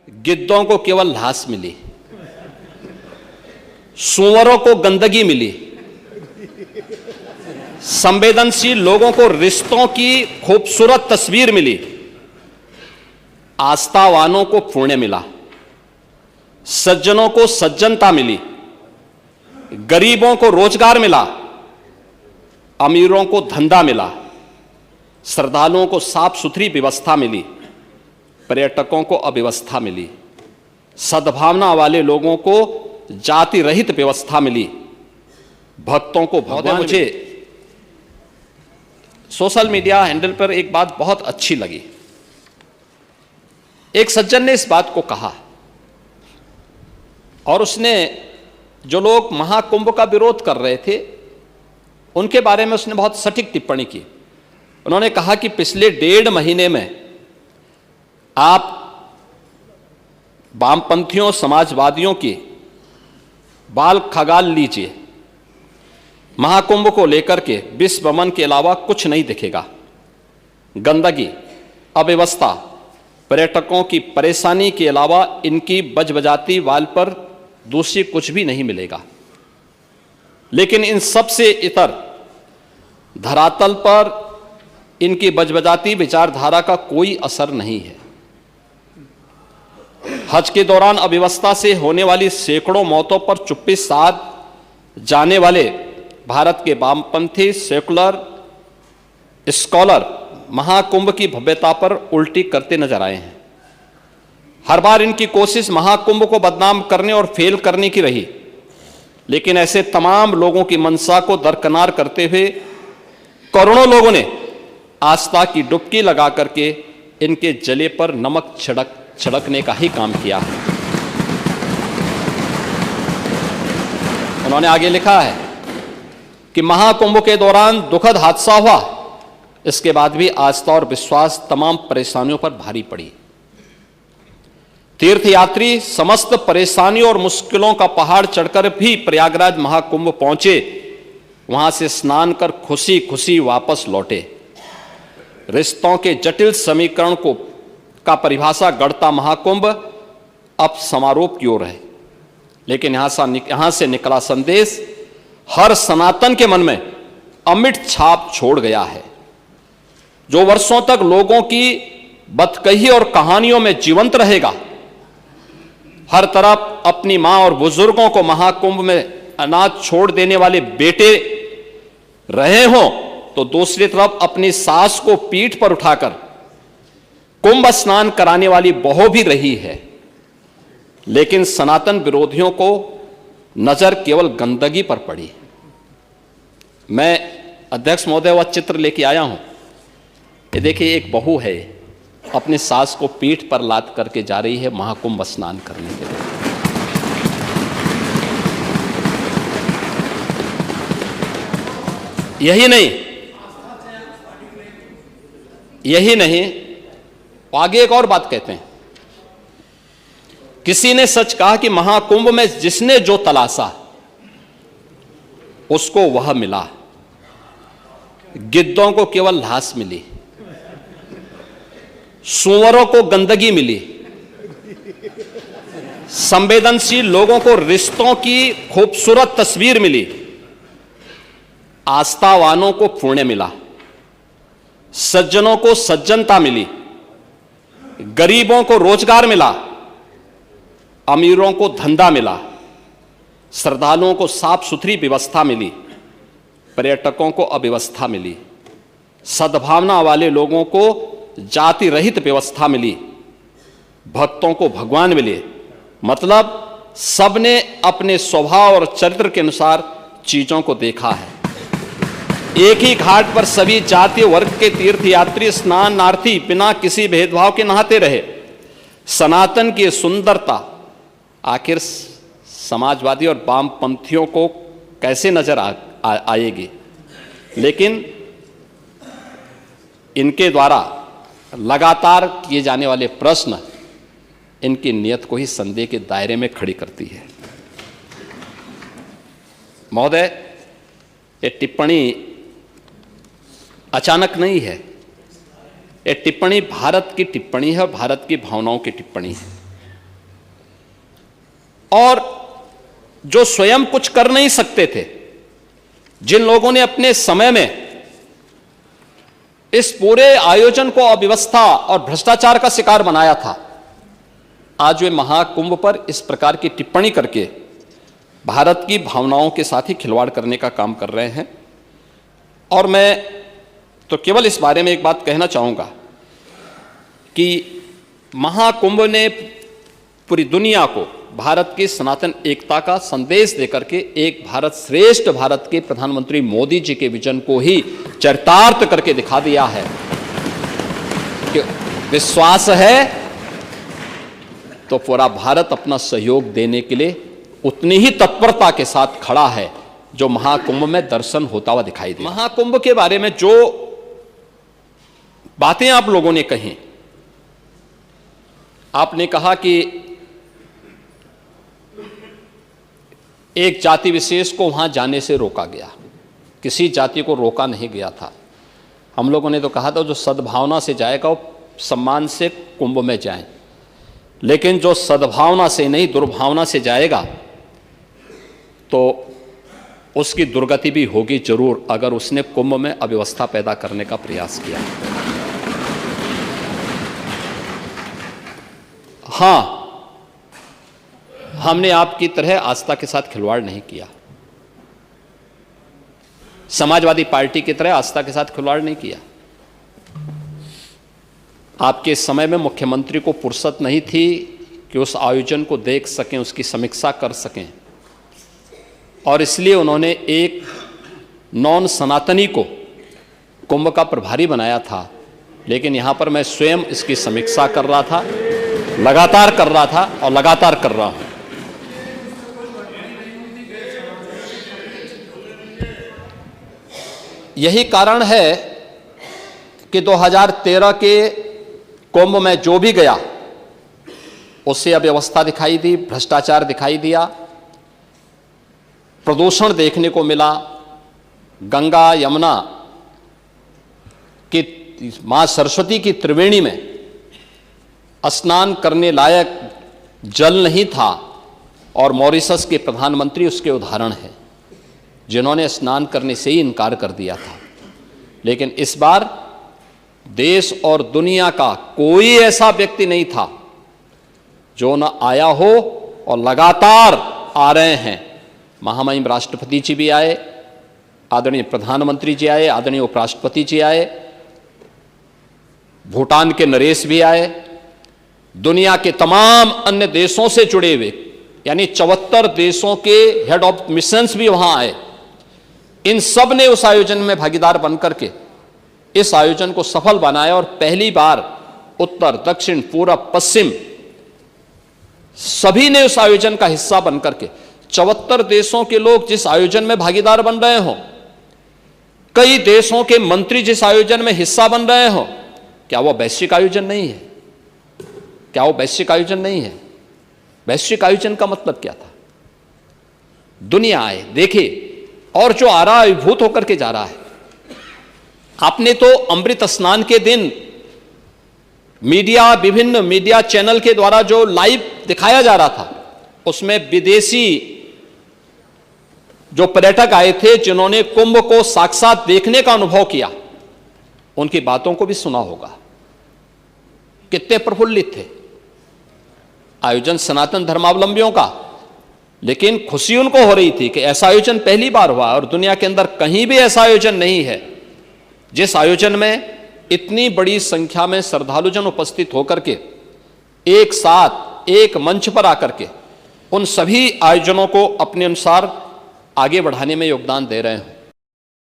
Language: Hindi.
गिद्धों को केवल लाश मिली, सूअरों को गंदगी मिली, संवेदनशील लोगों को रिश्तों की खूबसूरत तस्वीर मिली, आस्थावानों को पुण्य मिला, सज्जनों को सज्जनता मिली, गरीबों को रोजगार मिला, अमीरों को धंधा मिला, श्रद्धालुओं को साफ सुथरी व्यवस्था मिली, पर्यटकों को अव्यवस्था मिली, सद्भावना वाले लोगों को जाति रहित व्यवस्था मिली, भक्तों को भगवान। मुझे सोशल मीडिया हैंडल पर एक बात बहुत अच्छी लगी। एक सज्जन ने इस बात को कहा और उसने जो लोग महाकुंभ का विरोध कर रहे थे उनके बारे में उसने बहुत सटीक टिप्पणी की। उन्होंने कहा कि पिछले 1.5 महीने में आप वामपंथियों समाजवादियों की बाल खगाल लीजिए, महाकुंभ को लेकर के विश्व भ्रमण के अलावा कुछ नहीं दिखेगा। गंदगी, अव्यवस्था, पर्यटकों की परेशानी के अलावा इनकी बजबजाती वाल पर दूसरी कुछ भी नहीं मिलेगा। लेकिन इन सब से इतर धरातल पर इनकी बजबजाती विचारधारा का कोई असर नहीं है। हज के दौरान अव्यवस्था से होने वाली सैकड़ों मौतों पर चुप्पी साध जाने वाले भारत के वामपंथी सेकुलर स्कॉलर महाकुंभ की भव्यता पर उल्टी करते नजर आए हैं। हर बार इनकी कोशिश महाकुंभ को बदनाम करने और फेल करने की रही, लेकिन ऐसे तमाम लोगों की मंशा को दरकिनार करते हुए करोड़ों लोगों ने आस्था की डुबकी लगा करके इनके जले पर नमक छिड़कने का ही काम किया है। उन्होंने आगे लिखा है कि महाकुंभ के दौरान दुखद हादसा हुआ, इसके बाद भी आस्था और विश्वास तमाम परेशानियों पर भारी पड़ी। तीर्थयात्री समस्त परेशानियों और मुश्किलों का पहाड़ चढ़कर भी प्रयागराज महाकुंभ पहुंचे, वहां से स्नान कर खुशी खुशी वापस लौटे। रिश्तों के जटिल समीकरण का परिभाषा गढ़ता महाकुंभ अब समारोह की ओर है, लेकिन यहां से निकला संदेश हर सनातन के मन में अमिट छाप छोड़ गया है, जो वर्षों तक लोगों की बदकही और कहानियों में जीवंत रहेगा। हर तरफ अपनी मां और बुजुर्गों को महाकुंभ में अनाथ छोड़ देने वाले बेटे रहे हों, तो दूसरी तरफ अपनी सास को पीठ पर उठाकर कुंभ स्नान कराने वाली बहू भी रही है। लेकिन सनातन विरोधियों को नजर केवल गंदगी पर पड़ी। मैं अध्यक्ष महोदय वह चित्र लेके आया हूं। ये देखिए, एक बहू है अपनी सास को पीठ पर लाद करके जा रही है महाकुंभ स्नान करने के लिए। यही नहीं, आगे एक और बात कहते हैं। किसी ने सच कहा कि महाकुंभ में जिसने जो तलाशा उसको वह मिला। गिद्धों को केवल लाश मिली, सूअरों को गंदगी मिली, संवेदनशील लोगों को रिश्तों की खूबसूरत तस्वीर मिली, आस्थावानों को पुण्य मिला, सज्जनों को सज्जनता मिली, गरीबों को रोजगार मिला, अमीरों को धंधा मिला, श्रद्धालुओं को साफ सुथरी व्यवस्था मिली, पर्यटकों को अव्यवस्था मिली, सद्भावना वाले लोगों को जाति रहित व्यवस्था मिली, भक्तों को भगवान मिले। मतलब सबने अपने स्वभाव और चरित्र के अनुसार चीजों को देखा है। एक ही घाट पर सभी जातीय वर्ग के तीर्थयात्री स्नानार्थी बिना किसी भेदभाव के नहाते रहे। सनातन की सुंदरता आखिर समाजवादी और वामपंथियों को कैसे नजर आएगी? लेकिन इनके द्वारा लगातार किए जाने वाले प्रश्न इनकी नियत को ही संदेह के दायरे में खड़ी करती है। महोदय, ये टिप्पणी अचानक नहीं है। ये टिप्पणी भारत की टिप्पणी है, भारत की भावनाओं की टिप्पणी है। और जो स्वयं कुछ कर नहीं सकते थे, जिन लोगों ने अपने समय में इस पूरे आयोजन को अव्यवस्था और भ्रष्टाचार का शिकार बनाया था, आज वे महाकुंभ पर इस प्रकार की टिप्पणी करके भारत की भावनाओं के साथ ही खिलवाड़ करने का काम कर रहे हैं। और मैं तो केवल इस बारे में एक बात कहना चाहूंगा कि महाकुंभ ने पूरी दुनिया को भारत की सनातन एकता का संदेश देकर के एक भारत श्रेष्ठ भारत के प्रधानमंत्री मोदी जी के विजन को ही चरितार्थ करके दिखा दिया है कि विश्वास है तो पूरा भारत अपना सहयोग देने के लिए उतनी ही तत्परता के साथ खड़ा है जो महाकुंभ में दर्शन होता हुआ दिखाई दे। महाकुंभ के बारे में जो बातें आप लोगों ने कही, आपने कहा कि एक जाति विशेष को वहां जाने से रोका गया। किसी जाति को रोका नहीं गया था। हम लोगों ने तो कहा था जो सद्भावना से जाएगा वो सम्मान से कुंभ में जाए, लेकिन जो सद्भावना से नहीं दुर्भावना से जाएगा तो उसकी दुर्गति भी होगी जरूर, अगर उसने कुंभ में अव्यवस्था पैदा करने का प्रयास किया। हां, हमने आपकी तरह आस्था के साथ खिलवाड़ नहीं किया, समाजवादी पार्टी की तरह आस्था के साथ खिलवाड़ नहीं किया। आपके समय में मुख्यमंत्री को फुर्सत नहीं थी कि उस आयोजन को देख सकें, उसकी समीक्षा कर सकें, और इसलिए उन्होंने एक नॉन सनातनी को कुंभ का प्रभारी बनाया था। लेकिन यहां पर मैं स्वयं इसकी समीक्षा कर रहा था, लगातार कर रहा था और लगातार कर रहा हूं। यही कारण है कि 2013 के कुंभ में जो भी गया उससे अव्यवस्था दिखाई दी, भ्रष्टाचार दिखाई दिया, प्रदूषण देखने को मिला। गंगा यमुना की मां सरस्वती की त्रिवेणी में स्नान करने लायक जल नहीं था, और मॉरिशस के प्रधानमंत्री उसके उदाहरण हैं जिन्होंने स्नान करने से ही इनकार कर दिया था। लेकिन इस बार देश और दुनिया का कोई ऐसा व्यक्ति नहीं था जो न आया हो, और लगातार आ रहे हैं। महामहिम राष्ट्रपति जी भी आए, आदरणीय प्रधानमंत्री जी आए, आदरणीय उपराष्ट्रपति जी आए, भूटान के नरेश भी आए, दुनिया के तमाम अन्य देशों से जुड़े हुए यानी 74 देशों के हेड ऑफ मिशंस भी वहां आए। इन सब ने उस आयोजन में भागीदार बनकर के इस आयोजन को सफल बनाया, और पहली बार उत्तर दक्षिण पूरब पश्चिम सभी ने उस आयोजन का हिस्सा बनकर के 74 देशों के लोग जिस आयोजन में भागीदार बन रहे हो, कई देशों के मंत्री जिस आयोजन में हिस्सा बन रहे हो, क्या वो वैश्विक आयोजन नहीं है? क्या वो वैश्विक आयोजन नहीं है? वैश्विक आयोजन का मतलब क्या था? दुनिया आए, देखे, और जो आ रहा है अभिभूत होकर के जा रहा है। आपने तो अमृत स्नान के दिन मीडिया, विभिन्न मीडिया चैनल के द्वारा जो लाइव दिखाया जा रहा था, उसमें विदेशी जो पर्यटक आए थे जिन्होंने कुंभ को साक्षात देखने का अनुभव किया, उनकी बातों को भी सुना होगा। कितने प्रफुल्लित थे। आयोजन सनातन धर्मावलंबियों का, लेकिन खुशी उनको हो रही थी कि ऐसा आयोजन पहली बार हुआ, और दुनिया के अंदर कहीं भी ऐसा आयोजन नहीं है जिस आयोजन में इतनी बड़ी संख्या में श्रद्धालुजन उपस्थित होकर के एक साथ एक मंच पर आकर के उन सभी आयोजनों को अपने अनुसार आगे बढ़ाने में योगदान दे रहे हैं।